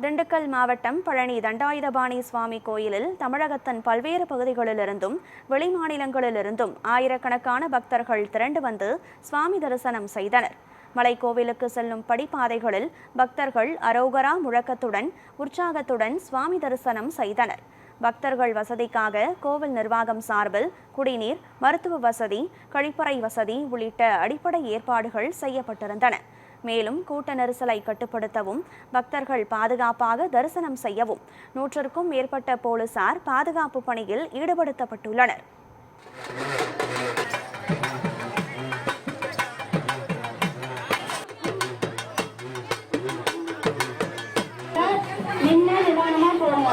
திண்டுக்கல் மாவட்டம் பழனி தண்டாயுதபாணி சுவாமி கோயிலில் தமிழகத்தின் பல்வேறு பகுதிகளிலிருந்தும் வெளிமாநிலங்களிலிருந்தும் ஆயிரக்கணக்கான பக்தர்கள் திரண்டு வந்து சுவாமி தரிசனம் செய்தனர். மலைக்கோவிலுக்கு செல்லும் படிப்பாதைகளில் பக்தர்கள் அரோகரா முழக்கத்துடன் உற்சாகத்துடன் சுவாமி தரிசனம் செய்தனர். பக்தர்கள் வசதிக்காக கோவில் நிர்வாகம் சார்பில் குடிநீர், மருத்துவ வசதி, கழிப்பறை வசதி உள்ளிட்ட அடிப்படை ஏற்பாடுகள் செய்யப்பட்டிருந்தன. மேலும் கூட்ட நெரிசலை கட்டுப்படுத்தவும் பக்தர்கள் பாதுகாப்பாக தரிசனம் செய்யவும் 100க்கும் மேற்பட்ட போலீசார் பாதுகாப்பு பணியில் ஈடுபடுத்தப்பட்டுள்ளனர். நிதானமா போங்க.